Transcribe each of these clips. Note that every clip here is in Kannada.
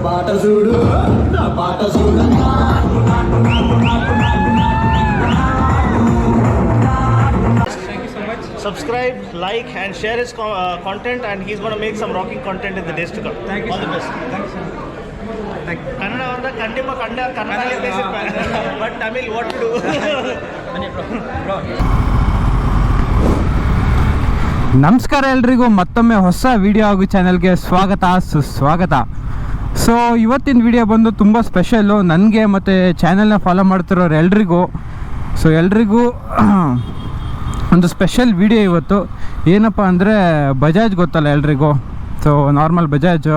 బాట చూడు నా బాట చూడు Subscribe, like and share his content, and he's going to make some rocking content in the days to come. Thank you. All the best. Thanks, sir. Kannada avanda kandipa kannada basic but Tamil what to do. ನಮಸ್ಕಾರ ಎಲ್ರಿಗೂ ಮತ್ತೊಮ್ಮೆ ಹೊಸ ವಿಡಿಯೋ ಹಾಗೂ ಚಾನಲ್ಗೆ ಸ್ವಾಗತ ಸುಸ್ವಾಗತ. ಸೊ ಇವತ್ತಿನ ವಿಡಿಯೋ ಬಂದು ತುಂಬ ಸ್ಪೆಷಲ್ಲು ನನಗೆ ಮತ್ತು ಚಾನಲ್ನ ಫಾಲೋ ಮಾಡ್ತಿರೋರು ಎಲ್ರಿಗೂ. ಸೊ ಎಲ್ರಿಗೂ ಒಂದು ಸ್ಪೆಷಲ್ ವಿಡಿಯೋ ಇವತ್ತು. ಏನಪ್ಪ ಅಂದರೆ ಬಜಾಜ್ ಗೊತ್ತಲ್ಲ ಎಲ್ರಿಗೂ. ಸೊ ನಾರ್ಮಲ್ ಬಜಾಜ್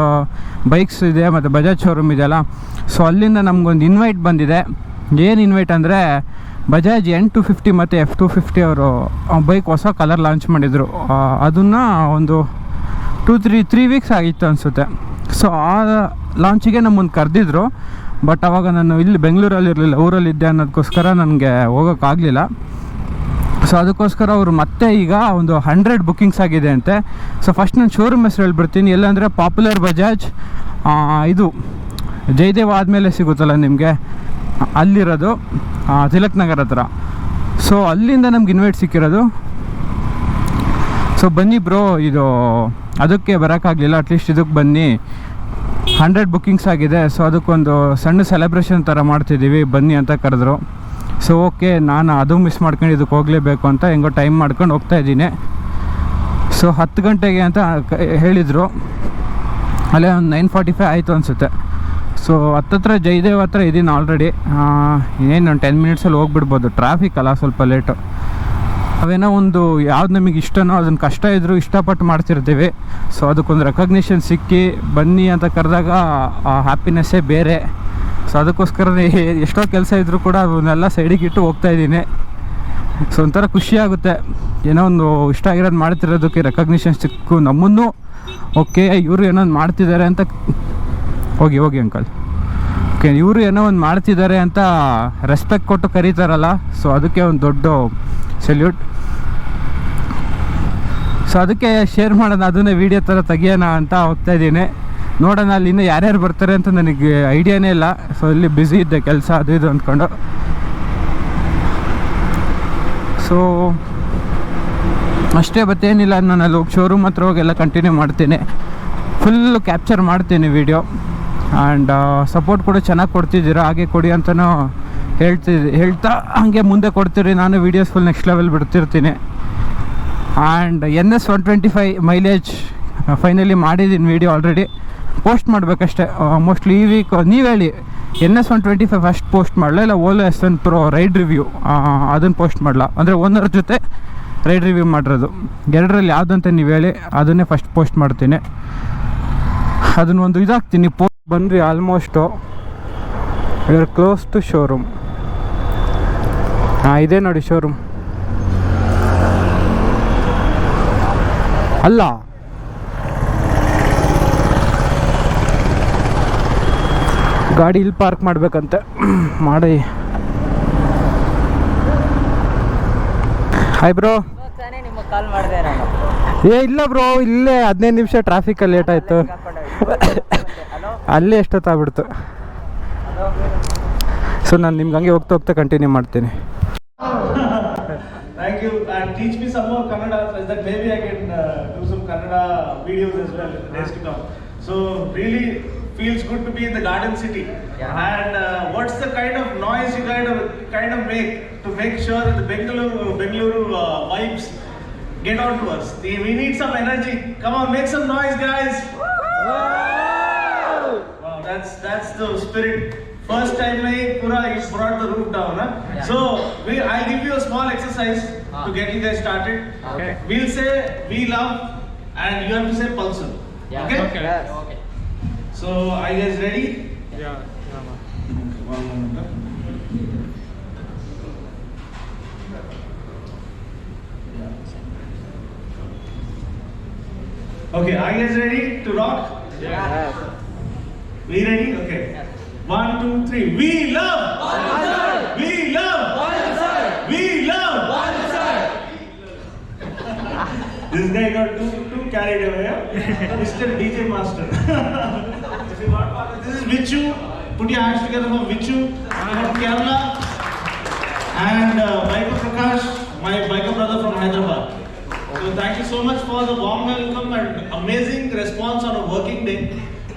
ಬೈಕ್ಸ್ ಇದೆ ಮತ್ತು ಬಜಾಜ್ ಶೋರೂಮ್ ಇದೆಯಲ್ಲ. ಸೊ ಅಲ್ಲಿಂದ ನಮಗೊಂದು ಇನ್ವೈಟ್ ಬಂದಿದೆ. ಏನು ಇನ್ವೈಟ್ ಅಂದರೆ ಬಜಾಜ್ N250 ಮತ್ತು F250 ಅವರು ಬೈಕ್ ಹೊಸ ಕಲರ್ ಲಾಂಚ್ ಮಾಡಿದರು. ಅದನ್ನು ಒಂದು 3 ವೀಕ್ಸ್ ಆಗಿತ್ತು ಅನಿಸುತ್ತೆ. ಸೊ ಆ ಲಾಂಚಿಗೆ ನಮ್ಮನ್ನು ಕರೆದಿದ್ರು. ಬಟ್ ಆವಾಗ ನಾನು ಇಲ್ಲಿ ಬೆಂಗಳೂರಲ್ಲಿರಲಿಲ್ಲ, ಊರಲ್ಲಿದ್ದೆ ಅನ್ನೋದಕ್ಕೋಸ್ಕರ ನನಗೆ ಹೋಗೋಕ್ಕಾಗಲಿಲ್ಲ. ಸೊ ಅದಕ್ಕೋಸ್ಕರ ಅವರು ಮತ್ತೆ ಈಗ ಒಂದು 100 ಬುಕ್ಕಿಂಗ್ಸ್ ಆಗಿದೆ ಅಂತೆ. ಸೊ ಫಸ್ಟ್ ನಾನು ಶೋರೂಮ್ ಹೆಸರು ಹೇಳ್ಬಿಡ್ತೀನಿ. ಎಲ್ಲಂದರೆ ಪಾಪ್ಯುಲರ್ ಬಜಾಜ್, ಇದು ಜಯದೇವ ಆದಮೇಲೆ ಸಿಗುತ್ತಲ್ಲ ನಿಮಗೆ, ಅಲ್ಲಿರೋದು ತಿಲಕ್ ನಗರ್ ಹತ್ರ. ಸೊ ಅಲ್ಲಿಂದ ನಮ್ಗೆ ಇನ್ವೈಟ್ ಸಿಕ್ಕಿರೋದು. ಸೊ ಬನ್ನಿ ಬ್ರೋ, ಇದು ಅದಕ್ಕೆ ಬರೋಕ್ಕಾಗಲಿಲ್ಲ, ಅಟ್ಲೀಸ್ಟ್ ಇದಕ್ಕೆ ಬನ್ನಿ, 100 ಬುಕ್ಕಿಂಗ್ಸ್ ಆಗಿದೆ. ಸೊ ಅದಕ್ಕೊಂದು ಸಣ್ಣ ಸೆಲೆಬ್ರೇಷನ್ ಥರ ಮಾಡ್ತಿದ್ದೀವಿ, ಬನ್ನಿ ಅಂತ ಕರೆದ್ರು. ಸೊ ಓಕೆ, ನಾನು ಅದು ಮಿಸ್ ಮಾಡ್ಕೊಂಡು ಇದಕ್ಕೆ ಹೋಗಲೇಬೇಕು ಅಂತ ಹೆಂಗೋ ಟೈಮ್ ಮಾಡ್ಕೊಂಡು ಹೋಗ್ತಾ ಇದ್ದೀನಿ. ಸೊ 10 ಗಂಟೆಗೆ ಅಂತ ಹೇಳಿದರು. ಅಲ್ಲೇ ಒಂದು 9:45 ಆಯಿತು ಅನಿಸುತ್ತೆ. ಸೊ ಹತ್ತತ್ರ ಜಯದೇವ್ ಹತ್ರ ಇದ್ದೀನಿ ಆಲ್ರೆಡಿ. ಇನ್ನೇನು ಒಂದು 10 ಮಿನಿಟ್ಸಲ್ಲಿ ಹೋಗ್ಬಿಡ್ಬೋದು, ಟ್ರಾಫಿಕ್ ಅಲ್ಲ ಸ್ವಲ್ಪ ಲೇಟು. ಅವೇನೋ ಒಂದು ಯಾವ್ದು ನಮಗೆ ಇಷ್ಟನೋ ಅದನ್ನು ಕಷ್ಟ ಇದ್ದರೂ ಇಷ್ಟಪಟ್ಟು ಮಾಡ್ತಿರ್ತೀವಿ. ಸೊ ಅದಕ್ಕೊಂದು ರೆಕಗ್ನಿಷನ್ ಸಿಕ್ಕಿ ಬನ್ನಿ ಅಂತ ಕರೆದಾಗ ಆ ಹ್ಯಾಪಿನೆಸ್ಸೇ ಬೇರೆ. ಸೊ ಅದಕ್ಕೋಸ್ಕರ ಎಷ್ಟೋ ಕೆಲಸ ಇದ್ದರೂ ಕೂಡ ಅವನ್ನೆಲ್ಲ ಸೈಡಿಗೆ ಇಟ್ಟು ಹೋಗ್ತಾಯಿದ್ದೀನಿ. ಸೊ ಒಂಥರ ಖುಷಿಯಾಗುತ್ತೆ, ಏನೋ ಒಂದು ಇಷ್ಟ ಆಗಿರೋದು ಮಾಡ್ತಿರೋದಕ್ಕೆ ರೆಕಗ್ನಿಷನ್ ಸಿಕ್ಕು ನಮ್ಮನ್ನು. ಓಕೆ, ಇವರು ಏನೋ ಒಂದು ಮಾಡ್ತಿದ್ದಾರೆ ಅಂತ, ಹೋಗಿ ಅಂಕಲ್, ಓಕೆ ಇವರು ಏನೋ ಒಂದು ಮಾಡ್ತಿದ್ದಾರೆ ಅಂತ ರೆಸ್ಪೆಕ್ಟ್ ಕೊಟ್ಟು ಕರೀತಾರಲ್ಲ. ಸೊ ಅದಕ್ಕೆ ಒಂದು ದೊಡ್ಡ ಸೆಲ್ಯೂಟ್. ಸೊ ಅದಕ್ಕೆ ಶೇರ್ ಮಾಡೋಣ, ಅದನ್ನೇ ವೀಡಿಯೋ ಥರ ತೆಗಿಯೋಣ ಅಂತ ಹೋಗ್ತಾಯಿದ್ದೀನಿ. ನೋಡೋಣ ಅಲ್ಲಿ ಇನ್ನೂ ಯಾರ್ಯಾರು ಬರ್ತಾರೆ ಅಂತ ನನಗೆ ಐಡಿಯಾನೇ ಇಲ್ಲ. ಸೊ ಇಲ್ಲಿ ಬ್ಯುಸಿ ಇದ್ದೆ, ಕೆಲಸ ಅದು ಇದು ಅಂದ್ಕೊಂಡು. ಸೊ ಅಷ್ಟೇ, ಮತ್ತೇನಿಲ್ಲ. ನಾನು ಅಲ್ಲಿ ಹೋಗಿ ಶೋರೂಮ್ ಹತ್ರ ಹೋಗೆಲ್ಲ ಕಂಟಿನ್ಯೂ ಮಾಡ್ತೀನಿ, ಫುಲ್ಲು ಕ್ಯಾಪ್ಚರ್ ಮಾಡ್ತೀನಿ ವೀಡಿಯೋ. ಆ್ಯಂಡ್ ಸಪೋರ್ಟ್ ಕೂಡ ಚೆನ್ನಾಗಿ ಕೊಡ್ತಿದ್ದೀರಾ, ಹಾಗೆ ಕೊಡಿ ಅಂತಲೂ ಹೇಳ್ತಾ ಹಾಗೆ ಮುಂದೆ ಕೊಡ್ತೀರಿ. ನಾನು ವೀಡಿಯೋಸ್ ಫುಲ್ ನೆಕ್ಸ್ಟ್ ಲೆವೆಲ್ ಬಿಡ್ತಿರ್ತೀನಿ. ಆ್ಯಂಡ್ NS 125 ಮೈಲೇಜ್ ಫೈನಲಿ ಮಾಡಿದ್ದೀನಿ ವೀಡಿಯೋ ಆಲ್ರೆಡಿ. ಪೋಸ್ಟ್ ಮಾಡಬೇಕಷ್ಟೇ ಮೋಸ್ಟ್ಲಿ ಈ ವೀಕ್. ನೀವು ಹೇಳಿ, NS 125 ಫಸ್ಟ್ ಪೋಸ್ಟ್ ಮಾಡಲ, ಇಲ್ಲ Ola S1 Pro ride review ಅದನ್ನು ಪೋಸ್ಟ್ ಮಾಡಲ, ಅಂದರೆ ಓನರ್ ಜೊತೆ ರೈಡ್ ರಿವ್ಯೂ ಮಾಡಿರೋದು, ಎರಡರಲ್ಲಿ ಯಾವುದಂತ ನೀವು ಹೇಳಿ, ಅದನ್ನೇ ಫಸ್ಟ್ ಪೋಸ್ಟ್ ಮಾಡ್ತೀನಿ. ಅದನ್ನೊಂದು ಇದಾಗ್ತೀನಿ ಪೋಸ್ಟ್. ಬಂದ್ರಿ almost we are close to showroom. ಇದೇ ನೋಡಿ ಶೋರೂಮ್. ಅಲ್ಲ, ಗಾಡಿ ಇಲ್ಲಿ ಪಾರ್ಕ್ ಮಾಡಬೇಕಂತೆ, ಮಾಡಿ. Hi bro. ಕಾಲ್ ಮಾಡಿದೆ ನಾನು. ಇಲ್ಲ ಬ್ರೋ, ಇಲ್ಲೇ 15 ನಿಮಿಷ ಟ್ರಾಫಿಕಲ್ಲಿ ಲೇಟ್ ಆಯಿತು. ಅಲ್ಲೇ ಎಷ್ಟೊತ್ತಾಗ್ಬಿಡ್ತು. ಸೊ ನಾನು ನಿಮ್ಗೆ ಹಂಗೆ ಹೋಗ್ತಾ ಕಂಟಿನ್ಯೂ ಮಾಡ್ತೀನಿ. Thank you, and teach me some more Kannada so that maybe I can do some Kannada videos as well in the days to come. So really feels good to be in the Garden City. Yeah. And what's the kind of noise you kind of make to make sure that the Bengaluru vibes get on to us? We need some energy. Come on, make some noise, guys. Wow, that's the spirit. First time pura you brought the roof down, huh? Yeah. So I'll give you a small exercise to get you guys started. Okay. We'll say we love, and you have to say Pulsar. Yeah. Okay. Okay. Yes. Okay. So are you guys ready? Yeah. One moment. Okay. Are you guys ready to rock? Yeah. We ready? Okay. Yeah. 1, 2, 3. We love Pulsar. We love Pulsar. We love Pulsar. This guy got too carried away. Mr. DJ Master. This is Vichu. Put your hands together for Vichu from Kerala. And Biker Prakash, my biker brother from Hyderabad. So thank you so much for the warm welcome and amazing response on a working day.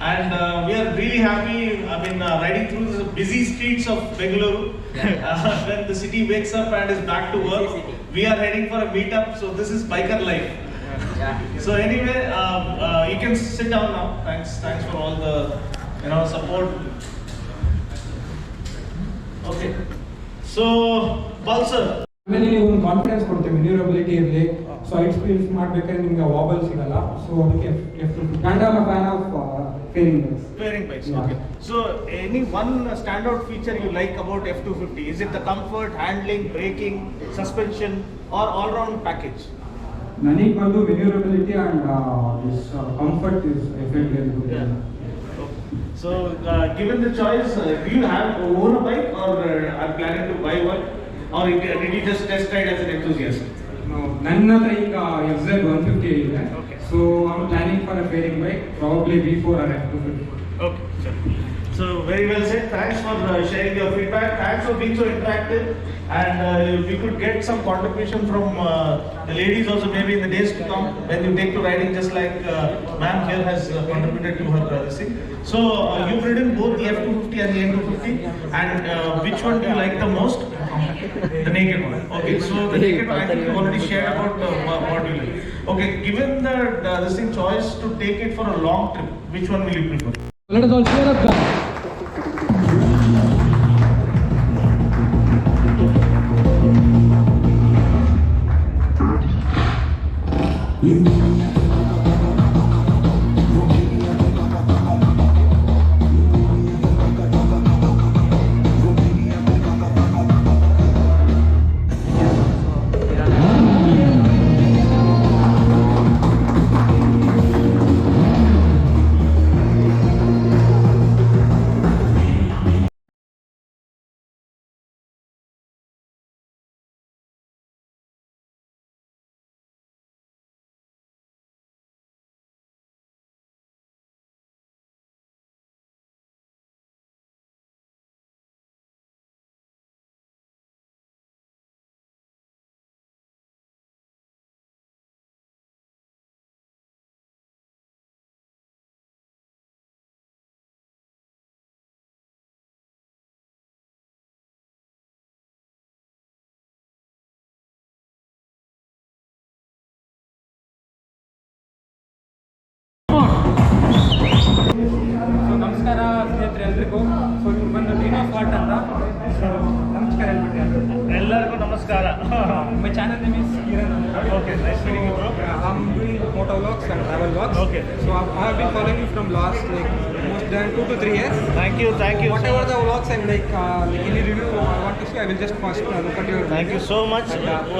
And we are really happy. Riding through the busy streets of Bengaluru. When the city wakes up and is back to work, we are heading for a meetup. So this is biker life. So anyway, you can sit down now. Thanks for all the support. Okay. So Pulsar. ಆಮೇಲೆ ನೀವು ಒಂದು ಕಾನ್ಫಿಡೆನ್ಸ್ ಕೊಡ್ತೀವಿ ಮ್ಯಾನ್ಯೂರಬಿಲಿಟಿ ಇರಲಿ, ಸೊ ಹೈಟ್ ಸ್ಪೀಡ್ಸ್ ಮಾಡಬೇಕಾದ್ರೆ ನಿಮಗೆ ವಾಬಲ್ ಸಿಗಲ್ಲ, ಸೊ ಅದಕ್ಕೆ and I'm a fan of fairing bikes. Fairing bikes. Yeah. Okay. So any one standout feature you like about F250? Is it the comfort, handling, braking, suspension, or all-round package? ನನಗೆ ಬಂದು manoeuvrability and this comfort is definitely good. So given the choice, do you own a bike or are planning to buy one? Or did you just test ride as an enthusiast? ನನ್ನ ಹತ್ರ ಈಗ FZ 150 ಇದೆ, Okay. So I'm planning for a fairing bike, probably V4 or F250. Okay, sure. So very well said. Thanks for sharing your feedback. Thanks for being so interactive. And if we could get some contribution from the ladies also maybe in the days to come when you take to riding, just like ma'am here has contributed to her this thing. So you've ridden both the F250 and the N250, and which one do you like the most? The naked one. Okay, so the naked one I think you already shared about what you like. Okay, given the this thing choice to take it for a long trip, which one will you prefer? Let us all cheer up, guys. So ನಮಸ್ಕಾರ ಸ್ನೇಹಿತರೆ ಎಲ್ರಿಗೂ. ಸೊ ಇವ್ರು ಬಂದು ಡೀನೋ ಸ್ಪಾಟ್ ಅಂತ. ಸೊ ನಮಸ್ಕಾರ ಹೇಳ್ಬಿಟ್ಟು ಎಲ್ಲರಿಗೂ ನಮಸ್ಕಾರ. My channel name is Kiran. Okay, nice meeting you, bro. I'm doing motor vlogs and travel vlogs. Okay. So I have been following you from last more than 2 to 3 years. Thank you. Whatever the vlogs I'm like any review I want to see, I will just first look at your. Thank you so much.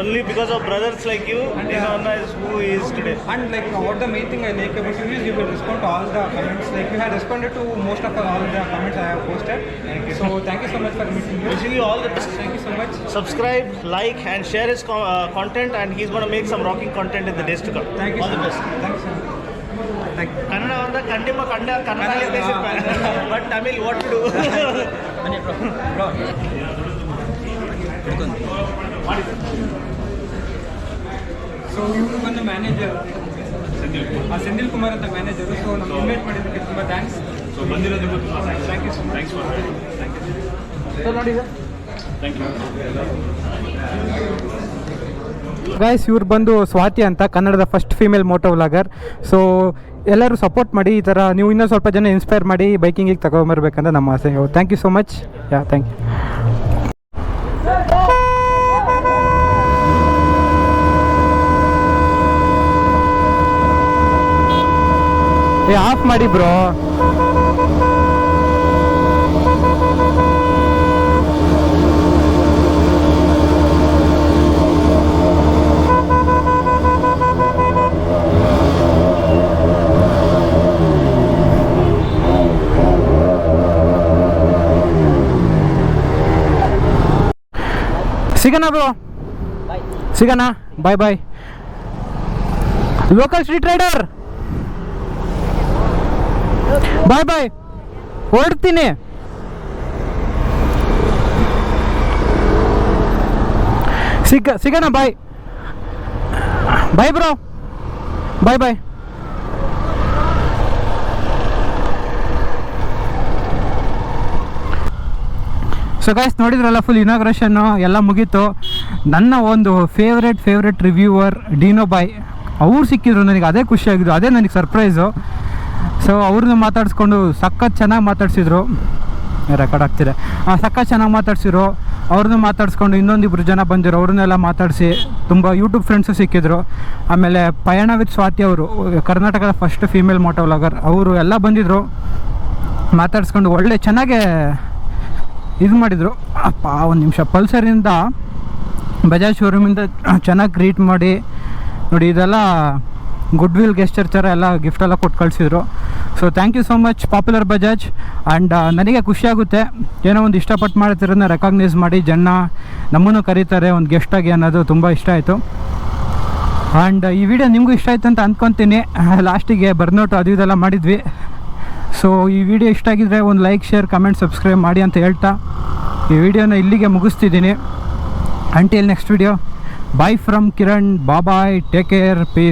Only because of brothers like you, Dinona is who he is today. And like what the main thing I like about you is you will respond to all the comments. Like you had responded to most of all the comments I have posted. Thank you. So thank you so much for meeting you. Wishing you all the best. Thank you so much. Subscribe, like, and share his content, and he's going to make some rocking content in the days to come. Thank you all so the much. best. Thank you so much. Thank you. Kannada ಅಂತ ಖಂಡಿತ Kannada but Tamil what to do. So ಇವರು ಬಂದು ಮ್ಯಾನೇಜರ್ ಸೆಂದಿಲ್ ಕುಮಾರ್ ಅಂತ ಮ್ಯಾನೇಜರು. ಸೊ ನಮ್ಗೆ ಇನ್ವೈಟ್ ಮಾಡಿದ್ದಕ್ಕೆ ತುಂಬ ಥ್ಯಾಂಕ್ಸ್. ಸೊ ಬಂದಿರೋದಕ್ಕೂ ತುಂಬ thank you so much. Thanks for thank you. Sir ನೋಡಿ ಸರ್. Thank you. ಗೈಸ್, ಇವ್ರು ಬಂದು ಸ್ವಾತಿ ಅಂತ, ಕನ್ನಡದ first female moto vlogger. So ಎಲ್ಲರೂ ಸಪೋರ್ಟ್ ಮಾಡಿ, ಈ ಥರ ನೀವು ಇನ್ನೂ ಸ್ವಲ್ಪ ಜನ ಇನ್ಸ್ಪೈರ್ ಮಾಡಿ ಬೈಕಿಂಗಿಗೆ ತಗೊಂಬರ್ಬೇಕಂತ ನಮ್ಮ ಆಸೆ. Thank you so much. Yeah, thank you. Off ಮಾಡಿ ಬ್ರೋ. ಸಿಗೋಣ ಬ್ರೋ, ಸಿಗೋಣ. Bye bye. Local street rider, bye bye. ಹೊರಡ್ತೀನಿ. ಸಿಗೋಣ. Bye bye bro, bye bye. So guys, ನೋಡಿದ್ರಲ್ಲ, ಫುಲ್ ಇನಾಗ್ರೇಷನ್ನು ಎಲ್ಲ ಮುಗೀತು. ನನ್ನ ಒಂದು ಫೇವ್ರೆಟ್ ರಿವ್ಯೂವರ್ ಡಿನೋ ಬಾಯ್ ಅವ್ರು ಸಿಕ್ಕಿದ್ರು. ನನಗೆ ಅದೇ ಖುಷಿಯಾಗಿದ್ದು, ಅದೇ ನನಗೆ ಸರ್ಪ್ರೈಸು. ಸೊ ಅವ್ರನ್ನ ಮಾತಾಡಿಸ್ಕೊಂಡು ಸಖತ್ ಚೆನ್ನಾಗಿ ಮಾತಾಡ್ಸಿದ್ರು. ರೆಕಾರ್ಡ್ ಆಗ್ತಿದೆ. ಸಖತ್ ಚೆನ್ನಾಗಿ ಮಾತಾಡ್ಸಿದ್ರು. ಅವ್ರನ್ನ ಮಾತಾಡಿಸ್ಕೊಂಡು ಇನ್ನೊಂದಿಬ್ರು ಜನ ಬಂದಿರು, ಅವ್ರನ್ನೆಲ್ಲ ಮಾತಾಡಿಸಿ ತುಂಬ ಯೂಟ್ಯೂಬ್ ಫ್ರೆಂಡ್ಸು ಸಿಕ್ಕಿದ್ರು. ಆಮೇಲೆ ಪಯಣ ವಿತ್ ಸ್ವಾತಿ ಅವರು, ಕರ್ನಾಟಕದ ಫಸ್ಟ್ ಫೀಮೇಲ್ ಮೋಟೋ ವ್ಲಾಗರ್, ಅವರು ಎಲ್ಲ ಬಂದಿದ್ದರು. ಮಾತಾಡಿಸ್ಕೊಂಡು ಒಳ್ಳೆ ಚೆನ್ನಾಗೇ ಇದು ಮಾಡಿದರು. ಅಪ್ಪ ಒಂದು ನಿಮಿಷ, ಪಲ್ಸರಿಂದ ಬಜಾಜ್ ಶೋರೂಮಿಂದ ಚೆನ್ನಾಗಿ ಗ್ರೀಟ್ ಮಾಡಿ ನೋಡಿ, ಇದೆಲ್ಲ ಗುಡ್ ವಿಲ್ ಗೆಸ್ಚರ್ ಥರ ಎಲ್ಲ ಗಿಫ್ಟೆಲ್ಲ ಕೊಟ್ಟು ಕಳಿಸಿದ್ರು. So thank you so much popular Bajaj. And ನನಗೆ ಖುಷಿಯಾಗುತ್ತೆ, ಏನೋ ಒಂದು ಇಷ್ಟಪಟ್ಟು ಮಾಡ್ತಿರೋದನ್ನ ರೆಕಾಗ್ನೈಸ್ ಮಾಡಿ ಜನ ನಮ್ಮನ್ನು ಕರೀತಾರೆ ಒಂದು ಗೆಸ್ಟಾಗಿ ಅನ್ನೋದು ತುಂಬ ಇಷ್ಟ ಆಯಿತು. ಆ್ಯಂಡ್ ಈ ವಿಡಿಯೋ ನಿಮಗೂ ಇಷ್ಟ ಆಯಿತು ಅಂತ ಅಂದ್ಕೊತೀನಿ. ಲಾಸ್ಟಿಗೆ ಬರ್ನೋಟು ಅದು ಇದೆಲ್ಲ ಮಾಡಿದ್ವಿ. ಸೊ ಈ ವಿಡಿಯೋ ಇಷ್ಟ ಆಗಿದ್ರೆ ಒಂದು ಲೈಕ್, ಶೇರ್, ಕಮೆಂಟ್, ಸಬ್ಸ್ಕ್ರೈಬ್ ಮಾಡಿ ಅಂತ ಹೇಳ್ತಾ ಈ ವಿಡಿಯೋನ ಇಲ್ಲಿಗೆ ಮುಗಿಸ್ತಿದ್ದೀನಿ. Until next video, bye from Kiran. Bye, take care, piece.